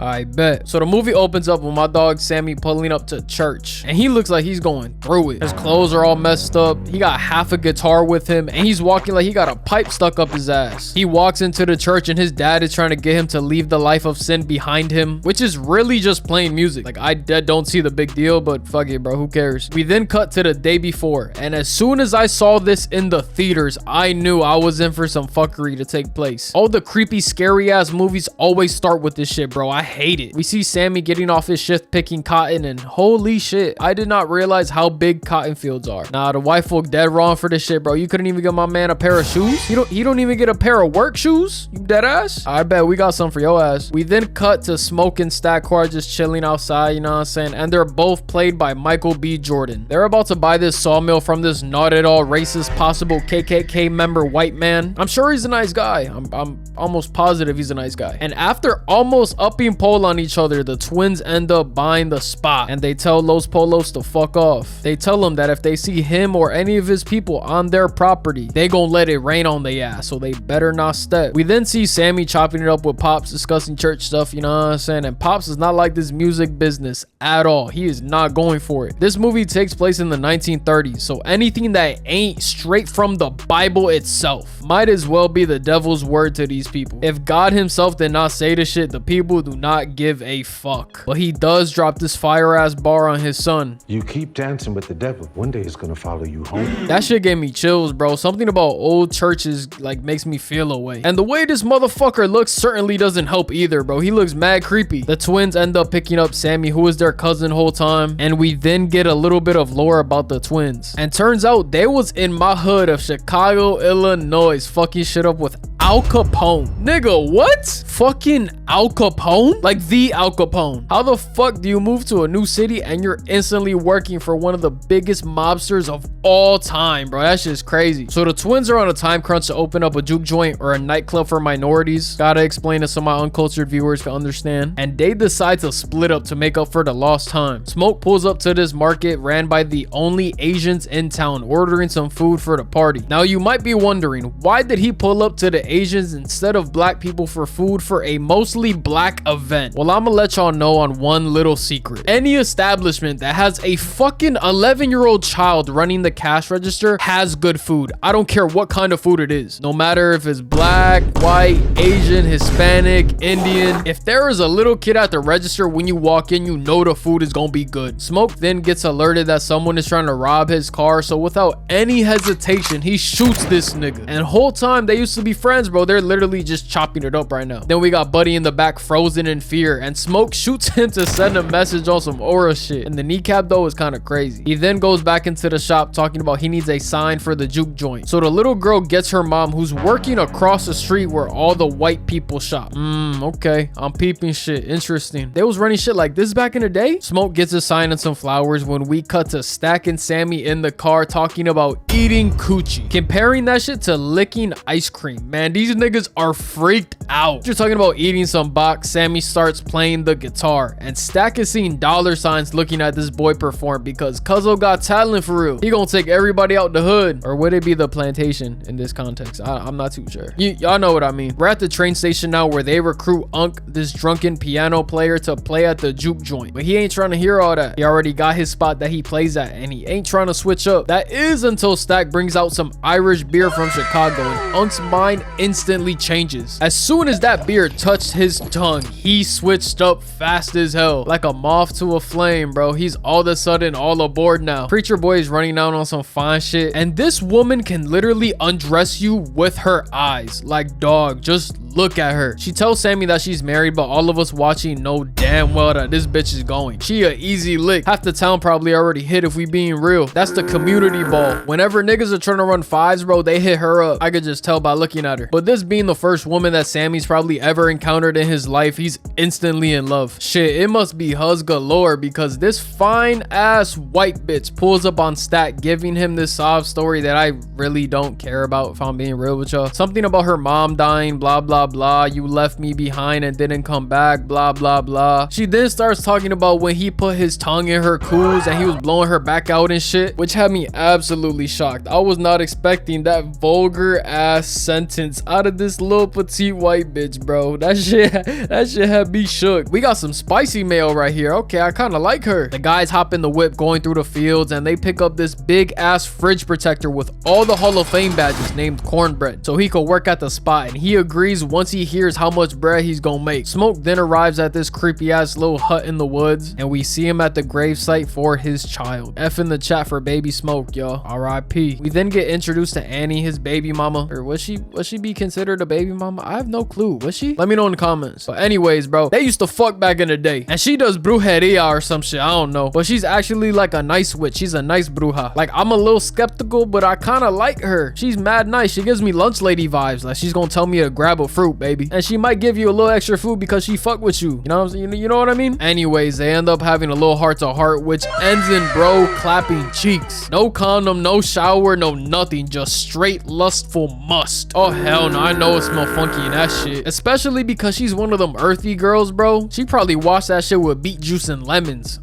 I bet. So the movie opens up with my dog Sammy pulling up to church, and he looks like he's going through it. His clothes are all messed up. He got half a guitar with him, and he's walking like he got a pipe stuck up his ass. He walks into the church, and his dad is trying to get him to leave the life of sin behind him, which is really just playing music. Like, I don't see the big deal, but fuck it, bro. Who cares? We then cut to the day before, and as soon as I saw this in the theaters, I knew I was in for some fuckery to take place. All the creepy, scary ass movies always start with this shit, bro. I hate it. We see Sammy getting off his shift picking cotton, and holy shit, I did not realize how big cotton fields are. Nah, the white folk dead wrong for this shit, bro. You couldn't even get my man a pair of shoes. He don't even get a pair of work shoes. You dead ass? I bet we got some for your ass. We then cut to Smoke and Stack who are just chilling outside, you know what I'm saying? And they're both played by Michael B. Jordan. They're about to buy this sawmill from this not at all racist possible KKK member white man. I'm sure he's a nice guy. I'm almost positive he's a nice guy. And after almost upping pole on each other, the twins end up buying the spot, and they tell Los Polos to fuck off. They tell him that if they see him or any of his people on their property, they gonna let it rain on their ass, so they better not step. We then see Sammy chopping it up with Pops, discussing church stuff, you know what I'm saying? And Pops is not like this music business at all. He is not going for it. This movie takes place in the 1930s, so anything that ain't straight from the Bible itself might as well be the devil's word to these people. If God himself did not say the shit, the people do not give a fuck. But he does drop this fire ass bar on his son. You keep dancing with the devil, one day he's gonna follow you home. That shit gave me chills, bro. Something about old churches like makes me feel away. And the way this motherfucker looks certainly doesn't help either, bro. He looks mad creepy. The twins end up picking up Sammy, who is their cousin whole time, and we then get a little bit of lore about the twins. And turns out they was in my hood of Chicago, Illinois, fucking shit up with Al Capone. Nigga, what? Fucking Al Capone? Like the Al Capone. How the fuck do you move to a new city and you're instantly working for one of the biggest mobsters of all time, bro? That's just crazy. So the twins are on a time crunch to open up a juke joint or a nightclub for minorities. Gotta explain to some of my uncultured viewers to understand. And they decide to split up to make up for the lost time. Smoke pulls up to this market ran by the only Asians in town, ordering some food for the party. Now you might be wondering, why did he pull up to the Asians instead of black people for food for a mostly black event? Well, I'm gonna let y'all know on one little secret. Any establishment that has a fucking 11-year-old child running the cash register has good food. I don't care what kind of food it is. No matter if it's black, white, Asian, Hispanic, Indian. If there is a little kid at the register when you walk in, you know the food is gonna be good. Smoke then gets alerted that someone is trying to rob his car, so without any hesitation, he shoots this nigga. And whole time they used to be friends, bro. They're literally just chopping it up right now. Then we got Buddy in the back frozen in fear, and Smoke shoots him to send a message on some aura shit. And the kneecap though is kind of crazy. He then goes back into the shop talking about he needs a sign for the juke joint. So the little girl gets her mom, who's working across the street where all the white people shop. Okay, I'm peeping shit. Interesting. They was running shit like this back in the day. Smoke gets a sign and some flowers when we cut to Stack and Sammy in the car talking about eating coochie, comparing that shit to licking ice cream. Man, these niggas are freaked out. You're talking about eating some box. Sammy starts playing the guitar, and Stack is seeing dollar signs looking at this boy perform because Cuzzo got talent for real. He gonna take everybody out the hood. Or would it be the plantation in this context? I'm not too sure. Y'all know what I mean. We're at the train station now where they recruit Unk, this drunken piano player, to play at the juke joint. But he ain't trying to hear all that. He already got his spot that he plays at, and he ain't trying to switch up. That is until Stack brings out some Irish beer from Chicago, and Unk's mind instantly changes. As soon as that beer touched his tongue, he switched up fast as hell. Like a moth to a flame, bro. He's all of a sudden all aboard now. Preacher boy is running out on some fine shit, and this woman can literally undress you with her eyes. Like, dog, just look at her. She tells Sammy that she's married, but all of us watching know damn well that this bitch is going. She a easy lick. Half the town probably already hit if we being real. That's the community ball. Whenever niggas are trying to run fives, bro, they hit her up. I could just tell by looking at her. But this being the first woman that Sammy's probably ever encountered in his life, he's instantly in love. Shit, it must be huzz galore because this fine ass white bitch pulls up on Stack, giving him this sob story that I really don't care about, if I'm being real with y'all. Something about her mom dying, blah blah blah. You left me behind and didn't come back, blah blah blah. She then starts talking about when he put his tongue in her cools and he was blowing her back out and shit, which had me absolutely shocked. I was not expecting that vulgar ass sentence confidence out of this little petite white bitch, bro. That shit had me shook. We got some spicy mail right here. Okay, I kind of like her. The guys hop in the whip going through the fields and they pick up this big ass fridge protector with all the Hall of Fame badges named Cornbread so he could work at the spot, and he agrees once he hears how much bread he's gonna make. Smoke then arrives at this creepy ass little hut in the woods and we see him at the gravesite for his child. F in the chat for baby Smoke, y'all. R.I.P. We then get introduced to Annie, his baby mama. Or was she be considered a baby mama? I have no clue. Was she? Let me know in the comments. But anyways, bro, they used to fuck back in the day, and she does brujeria or some shit. I don't know, but she's actually like a nice witch. She's a nice bruja. Like, I'm a little skeptical, but I kind of like her. She's mad nice. She gives me lunch lady vibes. Like, she's gonna tell me to grab a fruit, baby, and she might give you a little extra food because she fuck with you. You know what I'm saying? You know what I mean? Anyways, they end up having a little heart to heart, which ends in bro clapping cheeks. No condom, no shower, no nothing, just straight lustful must. Oh hell no, I know it smell funky in that shit, especially because she's one of them earthy girls, bro. She probably washed that shit with beet juice and lemons.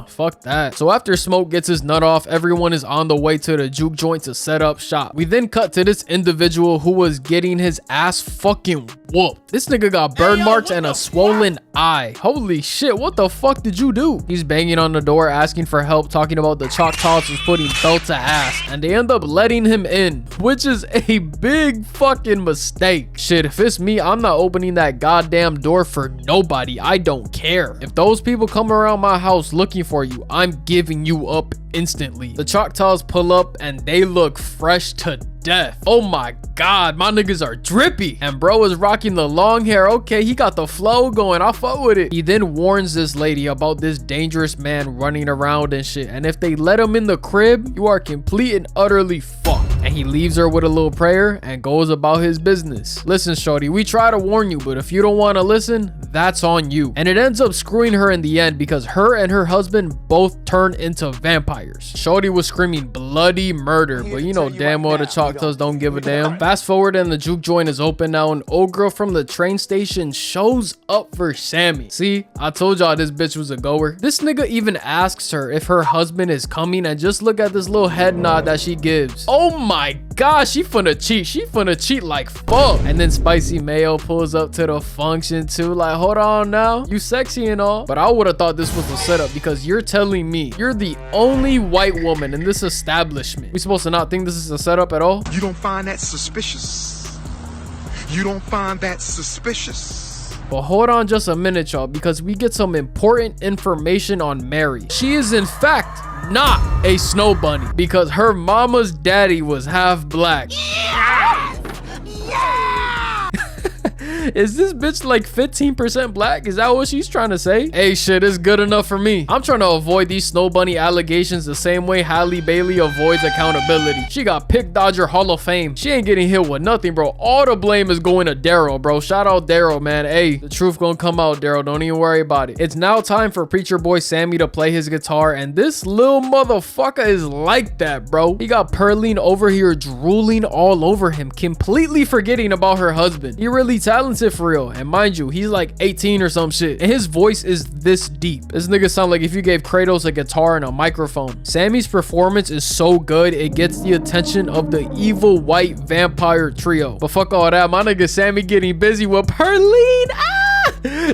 Fuck that. So after Smoke gets his nut off, everyone is on the way to the Juke joint to set up shop. We then cut to this individual who was getting his ass fucking whooped. This nigga got burn marks and a swollen eye. Holy shit, what the fuck did you do? He's banging on the door asking for help, talking about the Choctaws was putting belt to ass, and they end up letting him in, which is a big fucking mistake. Shit, if it's me, I'm not opening that goddamn door for nobody. I don't care. If those people come around my house looking for you, I'm giving you up instantly. The Choctaws pull up and they look fresh to death. Oh my god, my niggas are drippy, and bro is rocking the long hair. Okay, he got the flow going. I fuck with it. He then warns this lady about this dangerous man running around and shit, and if they let him in the crib, you are complete and utterly fucked. And he leaves her with a little prayer and goes about his business. Listen, shorty, we try to warn you, but if you don't want to listen, that's on you. And it ends up screwing her in the end because her and her husband both turn into vampires. Shorty was screaming bloody murder, but you know damn well the Choctaws don't give a damn. Fast forward and the Juke joint is open now, and old girl from the train station shows up for Sammy. See, I told y'all this bitch was a goer. This nigga even asks her if her husband is coming, and just look at this little head nod that she gives. Oh my gosh, she finna cheat. She finna cheat like fuck. And then Spicy Mayo pulls up to the function too. Like, hold on now, you sexy and all, but I would have thought this was a setup because you're telling me you're the only white woman in this establishment. We supposed to not think this is a setup at all? You don't find that suspicious? You don't find that suspicious? But hold on just a minute, y'all, because we get some important information on Mary. She is in fact not a snow bunny because her mama's daddy was half black. Is this bitch like 15% black? Is that what she's trying to say? Hey, shit, it's good enough for me. I'm trying to avoid these snow bunny allegations the same way Halle Bailey avoids accountability. She got Pick Dodger Hall of Fame. She ain't getting hit with nothing, bro. All the blame is going to Daryl, bro. Shout out Daryl, man. Hey, the truth gonna come out, Daryl. Don't even worry about it. It's now time for preacher boy Sammy to play his guitar, and this little motherfucker is like that, bro. He got Pearline over here drooling all over him, completely forgetting about her husband. He really talented for real, and mind you, he's like 18 or some shit, and his voice is this deep. This nigga sound like if you gave Kratos a guitar and a microphone. Sammy's performance is so good it gets the attention of the evil white vampire trio. But fuck all that, my nigga Sammy getting busy with Pearline.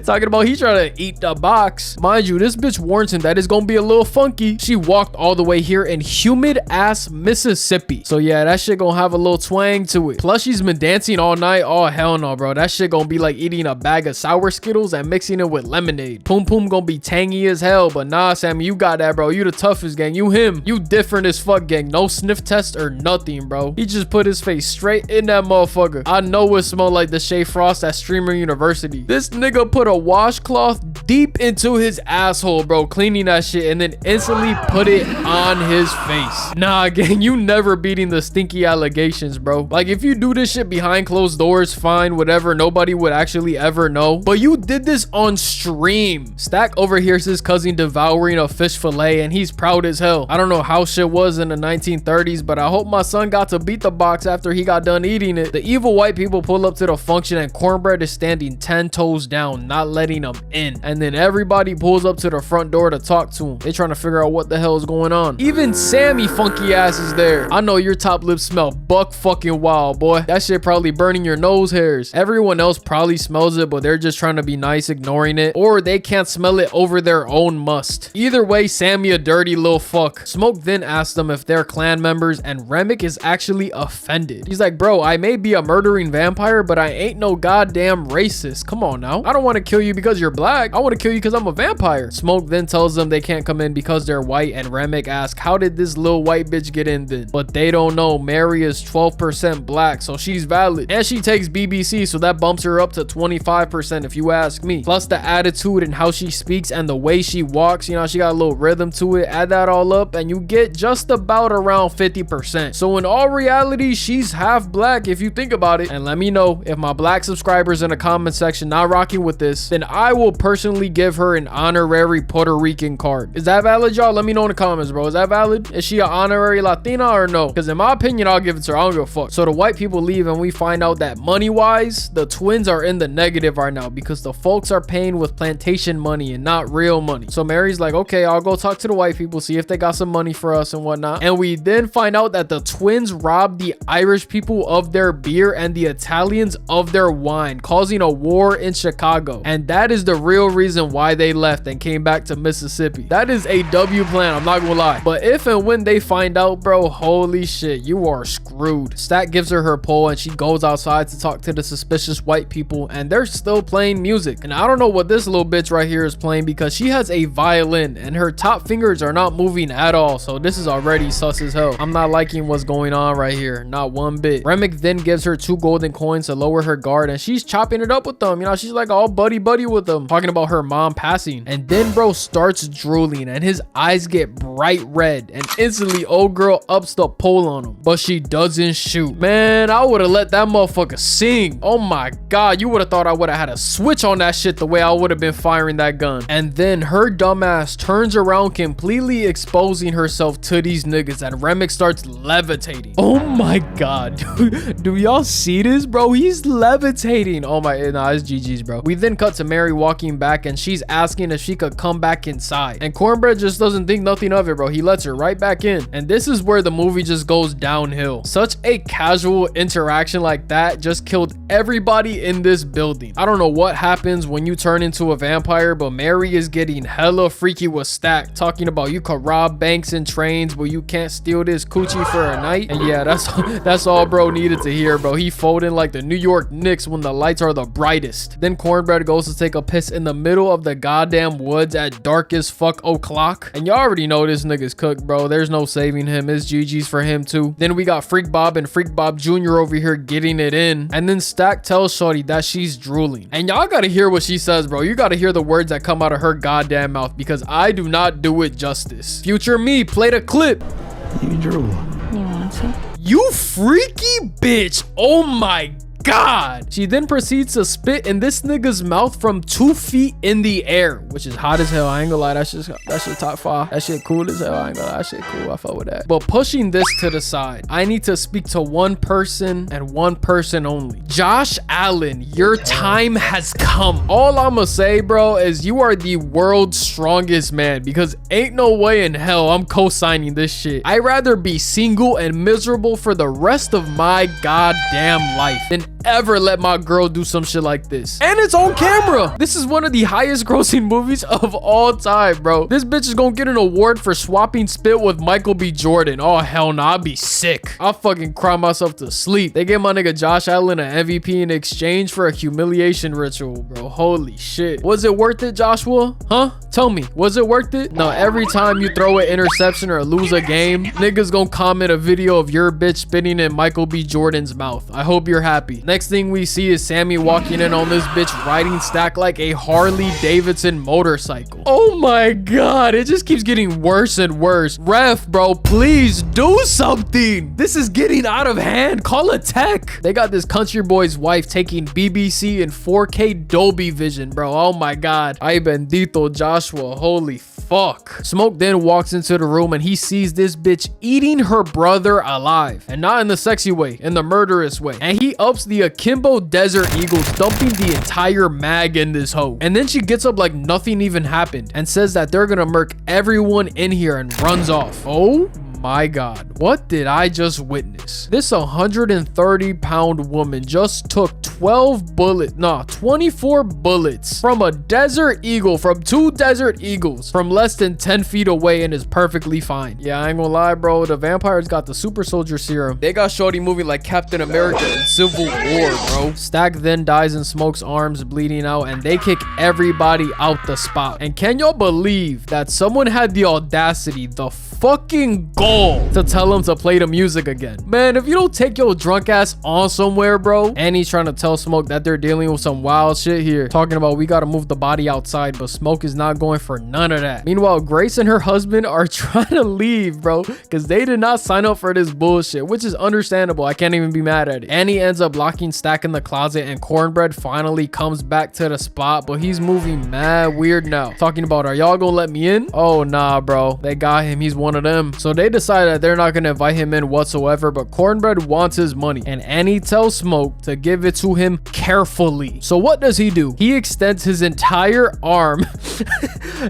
Talking about he trying to eat the box. Mind you, this bitch warns him that it's gonna be a little funky. She walked all the way here in humid ass Mississippi, so yeah, that shit gonna have a little twang to it. Plus she's been dancing all night. Oh hell no, bro. That shit gonna be like eating a bag of sour Skittles and mixing it with lemonade. Poom poom gonna be tangy as hell. But nah, Sammy, you got that, bro. You the toughest, gang. You him. You different as fuck, gang. No sniff test or nothing, bro. He just put his face straight in that motherfucker. I know it smelled like the Shea Frost at Streamer University. This nigga put a washcloth deep into his asshole, bro, cleaning that shit, and then instantly put it on his face. Nah, gang, you never beating the stinky allegations, bro. Like, if you do this shit behind closed doors, fine, whatever, nobody would actually ever know, but you did this on stream. Stack overhears his cousin devouring a fish fillet, and he's proud as hell. I don't know how shit was in the 1930s, but I hope my son got to beat the box after he got done eating it. The evil white people pull up to the function, and Cornbread is standing 10 toes down, not letting them in. And and then everybody pulls up to the front door to talk to him. They trying to figure out what the hell is going on. Even Sammy funky ass is there. I know your top lip smell buck fucking wild, boy. That shit probably burning your nose hairs. Everyone else probably smells it, but they're just trying to be nice, ignoring it, or they can't smell it over their own must. Either way, Sammy a dirty little fuck. Smoke then asks them if they're clan members, and Remick is actually offended. He's like, bro, I may be a murdering vampire, but I ain't no goddamn racist. Come on now. I don't want to kill you because you're black. I want to kill you because I'm a vampire. Smoke then tells them they can't come in because they're white, and Remick asks, how did this little white bitch get in then? But they don't know Mary is 12% black, so she's valid. And she takes BBC, so that bumps her up to 25% if you ask me. Plus the attitude and how she speaks and the way she walks, you know, she got a little rhythm to it. Add that all up and you get just about around 50%. So in all reality, she's half black if you think about it. And let me know if my black subscribers in the comment section not rocking with this, then I will personally give her an honorary Puerto Rican card. Is that valid, y'all? Let me know in the comments, bro. Is that valid? Is she an honorary Latina or no? Because in my opinion, I'll give it to her. I don't give a fuck. So the white people leave and we find out that money wise, the twins are in the negative right now because the folks are paying with plantation money and not real money. So Mary's like, okay, I'll go talk to the white people, see if they got some money for us and whatnot. And we then find out that the twins robbed the Irish people of their beer and the Italians of their wine, causing a war in Chicago. And that is the real reason why they left and came back to Mississippi. That is a W plan, I'm not gonna lie. But if and when they find out, bro, holy shit, you are screwed. Stack gives her pole and she goes outside to talk to the suspicious white people, and they're still playing music. And I don't know what this little bitch right here is playing because she has a violin and her top fingers are not moving at all. So this is already sus as hell. I'm not liking what's going on right here, not one bit. Remick then gives her 2 golden coins to lower her guard, and she's chopping it up with them. You know, she's like all buddy with them, talking about her mom passing. And then bro starts drooling and his eyes get bright red, and instantly old girl ups the pole on him, but she doesn't shoot. Man, I would have let that motherfucker sing. Oh my god, you would have thought I would have had a switch on that shit the way I would have been firing that gun. And then her dumbass turns around, completely exposing herself to these niggas, and Remick starts levitating. Oh my god, do y'all see this, bro? He's levitating. Oh my, nah, it's GG's, bro. We then cut to Mary walking back, and she's asking if she could come back inside, and Cornbread just doesn't think nothing of it, bro. He lets her right back in, and this is where the movie just goes downhill. Such a casual interaction like that just killed everybody in this building. I don't know what happens when you turn into a vampire, but Mary is getting hella freaky with Stack, talking about you could rob banks and trains, but you can't steal this coochie for a night. And yeah, that's all bro needed to hear, bro. He folding like the New York Knicks when the lights are the brightest. Then Cornbread goes to take a piss in the middle of the goddamn woods at dark as fuck o'clock, and y'all already know this nigga's cooked, bro. There's no saving him. It's GG's for him too. Then we got Freak Bob and Freak Bob Jr. over here getting it in, and then Stack tells Shorty that she's drooling, and y'all gotta hear what she says, bro. You gotta hear the words that come out of her goddamn mouth because I do not do it justice. Future me, play the clip. You drool. You want to? You freaky bitch. Oh my god. She then proceeds to spit in this nigga's mouth from 2 feet in the air, which is hot as hell. I ain't gonna lie, that shit top 5. That shit cool as hell. I ain't gonna lie, that shit cool. I fuck with that. But pushing this to the side, I need to speak to one person and one person only. Josh Allen, your time has come. All I'ma say, bro, is you are the world's strongest man, because ain't no way in hell I'm co-signing this shit. I'd rather be single and miserable for the rest of my goddamn life than ever let my girl do some shit like this. And it's on camera. This is one of the highest grossing movies of all time, bro. This bitch is gonna get an award for swapping spit with Michael B. Jordan. Oh hell no, I'd be sick. I'll fucking cry myself to sleep. They gave my nigga Josh Allen an MVP in exchange for a humiliation ritual, bro. Holy shit. Was it worth it, Joshua? Huh? Tell me, was it worth it? No, every time you throw an interception or lose a game, niggas gonna comment a video of your bitch spitting in Michael B. Jordan's mouth. I hope you're happy. Next thing we see is Sammy walking in on this bitch riding Stack like a Harley Davidson motorcycle. Oh my god, it just keeps getting worse and worse. Ref, bro, please do something. This is getting out of hand. Call a tech. They got this country boy's wife taking BBC in 4K Dolby Vision, bro. Oh my god. Ay bendito Joshua. Holy fuck. Smoke then walks into the room and he sees this bitch eating her brother alive. And not in the sexy way, in the murderous way. And he ups the akimbo Desert Eagles, dumping the entire mag in this hoe. And then she gets up like nothing even happened and says that they're gonna murk everyone in here and runs off. Oh my god, what did I just witness? This 130-pound woman just took 24 bullets from a Desert Eagle, from 2 Desert Eagles from less than 10 feet away, and is perfectly fine. Yeah, I ain't gonna lie, bro, the vampires got the super soldier serum. They got shorty moving like Captain America in Civil War, bro. Stack then dies in Smoke's arms, bleeding out, and they kick everybody out the spot. And can y'all believe that someone had the audacity, the fucking gall to tell him to play the music again? Man, if you don't take your drunk ass on somewhere, bro. And he's trying to tell Smoke that they're dealing with some wild shit here, talking about we gotta move the body outside, but Smoke is not going for none of that. Meanwhile, Grace and her husband are trying to leave, bro, because they did not sign up for this bullshit, which is understandable. I can't even be mad at it. And he ends up locking Stack in the closet, and Cornbread finally comes back to the spot, but he's moving mad weird now, talking about, are y'all gonna let me in? Oh nah, bro, they got him. He's one of them. So they decide that they're not gonna invite him in whatsoever, but Cornbread wants his money, and Annie tells Smoke to give it to him carefully. So what does he do? He extends his entire arm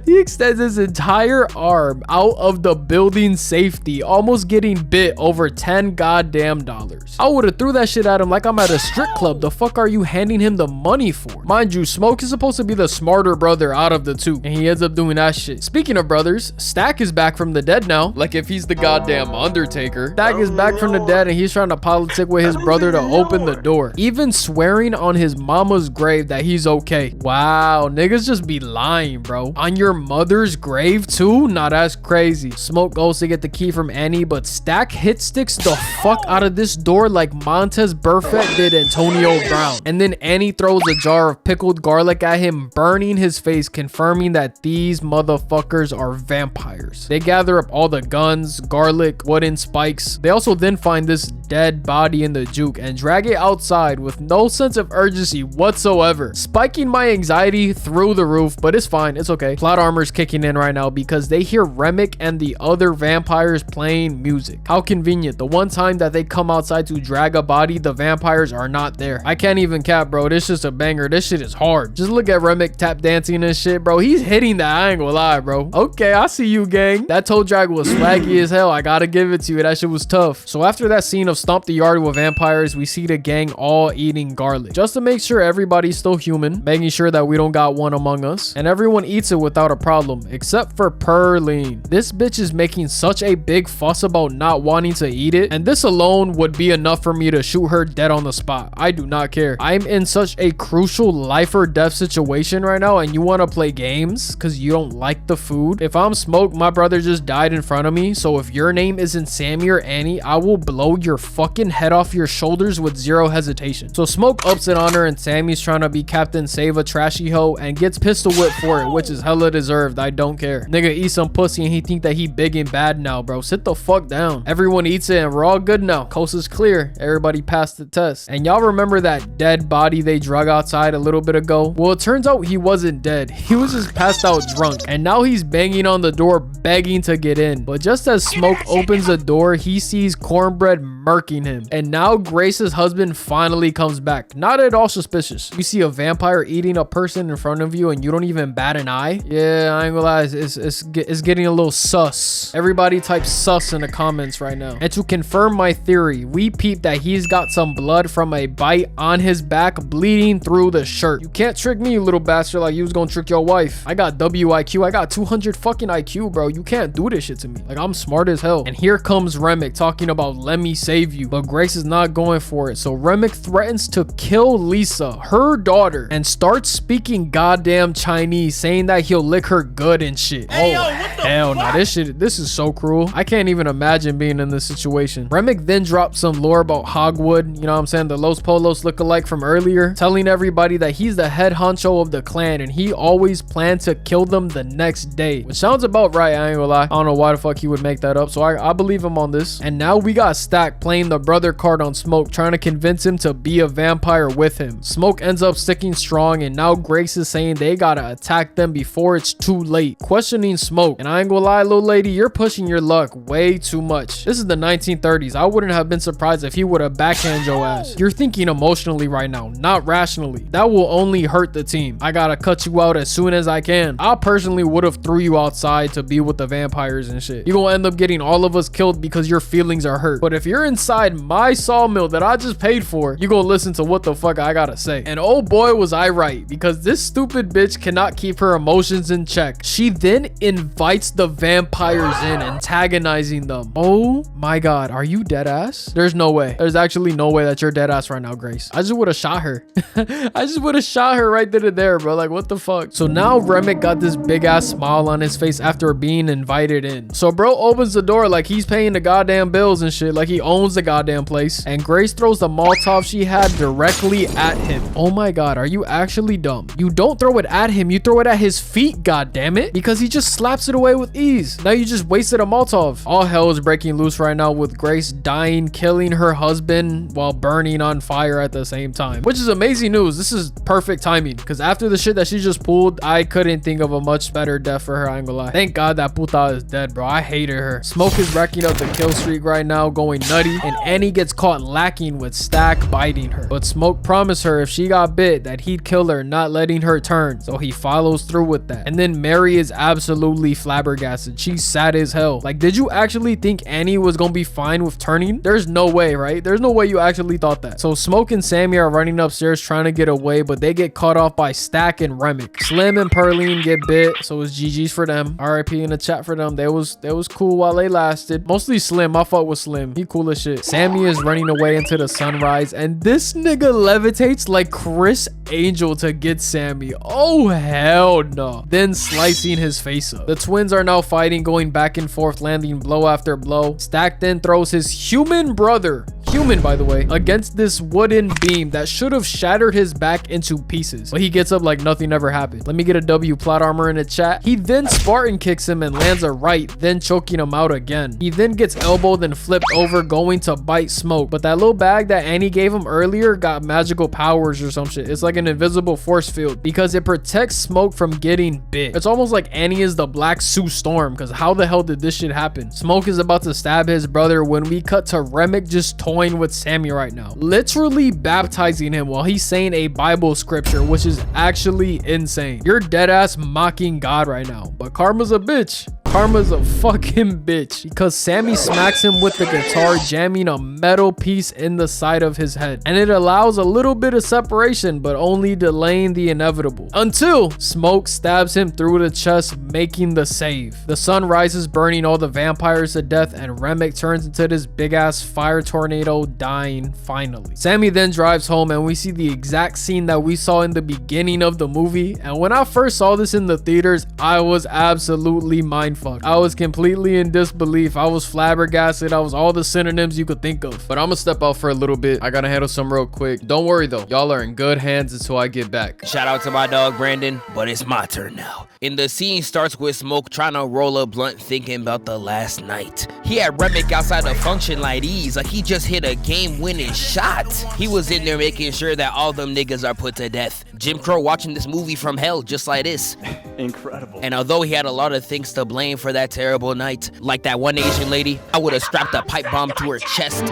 he extends his entire arm out of the building safety, almost getting bit over $10 goddamn dollars. I would have threw that shit at him like I'm at a strip club. The fuck are you handing him the money for? Mind you, Smoke is supposed to be the smarter brother out of the two, and he ends up doing that shit. Speaking of brothers, Stack is back from the dead now, like if he's the goddamn Undertaker. Stack is back from the dead, and he's trying to politic with his brother to open the door, even swearing on his mama's grave that he's okay. Wow, niggas just be lying, bro. On your mother's grave too? Nah, that's crazy. Smoke goes to get the key from Annie, but Stack hit sticks the fuck out of this door like Montez Burfict did Antonio Brown. And then Annie throws a jar of pickled garlic at him, burning his face, confirming that these motherfuckers are vampires. They gather up all the guns, garlic, wooden spikes. They also then find this dead body in the Juke and drag it outside with no sense of urgency whatsoever, spiking my anxiety through the roof. But it's fine, it's okay. Plot armor's kicking in right now because they hear Remick and the other vampires playing music. How convenient. The one time that they come outside to drag a body, the vampires are not there. I can't even cap, bro. This is just a banger. This shit is hard. Just look at Remick tap dancing and shit, bro. He's hitting that. I ain't gonna lie, bro. Okay, I see you, gang. That toe drag was swaggy as hell. I gotta give it to you. That shit was tough. So after that scene of Stomp the Yard with vampires, we see the gang all eating garlic, just to make sure everybody's still human, making sure that we don't got one among us, and everyone eats it without a problem, except for Pearline. This bitch is making such a big fuss about not wanting to eat it, and this alone would be enough for me to shoot her dead on the spot. I do not care. I'm in such a crucial life or death situation right now, and you want to play games because you don't like the food? If I'm Smoke, my brother just died in front of me, so if your name isn't Sammy or Annie, I will blow your fucking head off your shoulders with zero hesitation. So Smoke ups it on her, and Sammy's trying to be Captain Save a Trashy Hoe and gets pistol whipped for it, which is hella deserved. I don't care. Nigga eat some pussy and he think that he big and bad now, bro. Sit the fuck down. Everyone eats it and we're all good now. Coast is clear. Everybody passed the test. And y'all remember that dead body they drug outside a little bit ago? Well, it turns out he wasn't dead. He was just passed out drunk, and now he's banging on the door begging to get in. But just as Smoke opens the door, he sees Cornbread murking him, and now Grace's husband finally comes back. Not at all suspicious. You see a vampire eating a person in front of you and you don't even bat an eye? Yeah, I ain't gonna lie, it's getting a little sus. Everybody type sus in the comments right now. And to confirm my theory, we peeped that he's got some blood from a bite on his back bleeding through the shirt. You can't trick me, you little bastard, like you was gonna trick your wife. I got WIQ. I got 200 fucking IQ, bro. You can't do this shit to me. Like, I'm smart as hell. And here comes Remick talking about let me save you, but Grace is not going for it. So Remick threatens to kill Lisa, her daughter, and starts speaking goddamn Chinese, saying that he'll lick her good and shit. Hey, oh, hell no. This is so cruel. I can't even imagine being in this situation. Remick then drops some lore about Hogwood, you know what I'm saying, the Los Polos lookalike from earlier, telling everybody that he's the head honcho of the clan and he always planned to kill them the next day, which sounds about right. I ain't gonna lie. I don't know why the fuck he would make that up, so I believe him on this. And now we got Stack playing the brother card on Smoke, trying to convince him to be a vampire with him. Smoke ends up sticking strong, and now Grace is saying they gotta attack them before it's too late, questioning Smoke. And I ain't gonna lie, little lady, you're pushing your luck way too much. This is the 1930s. I wouldn't have been surprised if he would have backhand your ass. You're thinking emotionally right now, not rationally. That will only hurt the team. I gotta cut you out as soon as I can. I personally would have threw you outside to be with the vampires and shit. You're gonna end up getting all of us killed because your feelings are hurt. But if you're inside my sawmill that I just paid for, you gonna listen to what the fuck I gotta say. And oh boy was I right, because this stupid bitch cannot keep her emotions in check. She then invites the vampires in, antagonizing them. Oh my god, are you dead ass? There's no way. There's actually no way that you're dead ass right now, Grace. I just would have shot her. I just would have shot her right then and there, bro. Like, what the fuck? So now Remick got this big ass smile on his face after being invited in. So bro opens the door like he's paying the goddamn bills and shit, like he owns the goddamn place. And Grace throws the Molotov she had directly at him. Oh my god, are you actually dumb? You don't throw it at him, you throw it at his feet, god damn it, because he just slaps it away with ease. Now you just wasted a Molotov. All hell is breaking loose right now with Grace dying, killing her husband while burning on fire at the same time, which is amazing news. This is perfect timing, because after the shit that she just pulled, I couldn't think of a much better death for her. I ain't gonna lie. Thank god that puta is dead, bro. I hated her. Smoke is racking up the kill streak right now, going nutty, and Annie gets caught lacking with Stack biting her. But Smoke promised her if she got bit that he'd kill her, not letting her turn, so he follows through with that. And then Mary is absolutely flabbergasted. She's sad as hell. Like, did you actually think Annie was gonna be fine with turning? There's no way, right? There's no way you actually thought that. So Smoke and Sammy are running upstairs trying to get away, but they get caught off by Stack and Remick. Slim and Pearline get bit, so it's GG's for them. RIP in the chat for them. They was cool while they lasted. Mostly Slim. I fought with Slim. He cool as shit. Sammy is running away into the sunrise, and this nigga levitates like Chris Angel to get Sammy. Oh hell no. Then slicing his face up. The twins are now fighting, going back and forth, landing blow after blow. Stack then throws his human brother, human by the way, against this wooden beam that should have shattered his back into pieces, but he gets up like nothing ever happened. Let me get a W plot armor in the chat. He then Spartan kicks him and lands a right, then choking him out again. He then gets elbowed and flipped over, going to bite Smoke, but that little bag that Annie gave him earlier got magical powers or some shit. It's like an invisible force field because it protects Smoke from getting bit. It's almost like Annie is the Black Sue Storm, because how the hell did this shit happen? Smoke is about to stab his brother when we cut to Remick just toying with Sammy right now, literally baptizing him while he's saying a Bible scripture, which is actually insane. You're dead ass mocking God right now, but karma's a bitch. Karma's a fucking bitch, because Sammy smacks him with the guitar, jamming a metal piece in the side of his head, and it allows a little bit of separation, but only delaying the inevitable, until Smoke stabs him through the chest, making the save. The sun rises, burning all the vampires to death, and Remick turns into this big ass fire tornado, dying finally. Sammy then drives home, and we see the exact scene that we saw in the beginning of the movie. And when I first saw this in the theaters, I was absolutely mindfucked. I was completely in disbelief. I was flabbergasted. I was all the synonyms you could think of. But I'm gonna step out for a little bit. I gotta handle some real quick. Don't worry though, y'all are in good hands until I get back. Shout out to my dog Brandon, but it's my turn now. And the scene starts with Smoke trying to roll a blunt, thinking about the last night. He had Remick outside the function like these, like he just hit a game-winning shot. He was in there making sure that all them niggas are put to death. Jim Crow watching this movie from hell just like this. Incredible. And although he had a lot of things to blame for that terrible night, like that one Asian lady, I would have strapped a pipe bomb to her chest.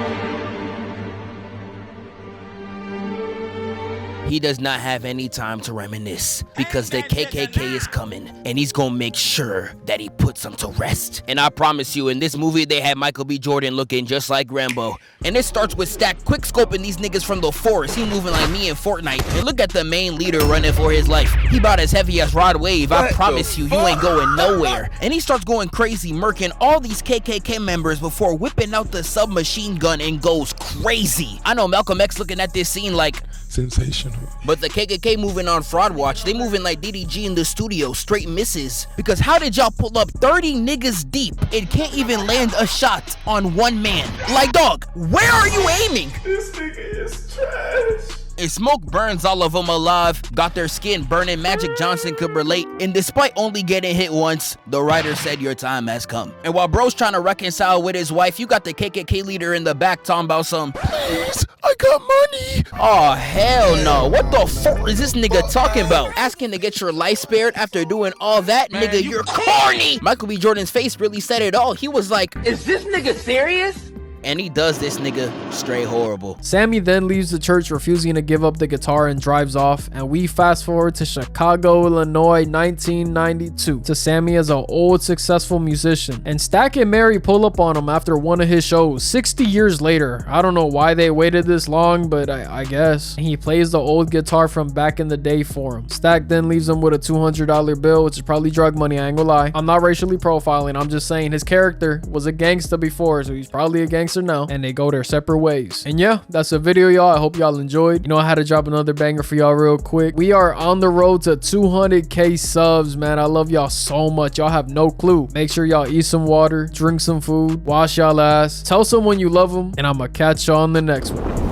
He does not have any time to reminisce, because the KKK is coming, and he's gonna make sure that he puts them to rest. And I promise you, in this movie, they had Michael B. Jordan looking just like Rambo. And it starts with Stack quick scoping these niggas from the forest. He moving like me in Fortnite. And look at the main leader running for his life. He about as heavy as Rod Wave. I promise you, you ain't going nowhere. And he starts going crazy, murking all these KKK members before whipping out the submachine gun and goes crazy. I know Malcolm X looking at this scene like, sensational. But the KKK moving on Fraud Watch, they moving like DDG in the studio, straight misses. Because how did y'all pull up 30 niggas deep and can't even land a shot on one man? Like, dog, where are you aiming? This nigga is trash. and smoke burns all of them alive. Got their skin burning, Magic Johnson could relate. And despite only getting hit once, the writer said your time has come. And while bro's trying to reconcile with his wife, you got the KKK leader in the back talking about some, please, I got money. Oh, hell no. What the fuck is this nigga talking about? Asking to get your life spared after doing all that? Man, nigga, you're corny. Michael B. Jordan's face really said it all. He was like, is this nigga serious? And he does this nigga straight horrible. Sammy then leaves the church, refusing to give up the guitar, and drives off. And we fast forward to Chicago, Illinois, 1992, to Sammy as an old successful musician. And Stack and Mary pull up on him after one of his shows 60 years later. I don't know why they waited this long, but I guess. And he plays the old guitar from back in the day for him. Stack then leaves him with a $200 bill, which is probably drug money, I ain't gonna lie. I'm not racially profiling, I'm just saying his character was a gangster before, so he's probably a gangster now, and they go their separate ways. And yeah, that's the video, y'all. I hope y'all enjoyed. You know, I had to drop another banger for y'all real quick. We are on the road to 200k subs, man. I love y'all so much. Y'all have no clue. Make sure y'all eat some water, drink some food, wash y'all ass, tell someone you love them, and I'm gonna catch y'all on the next one.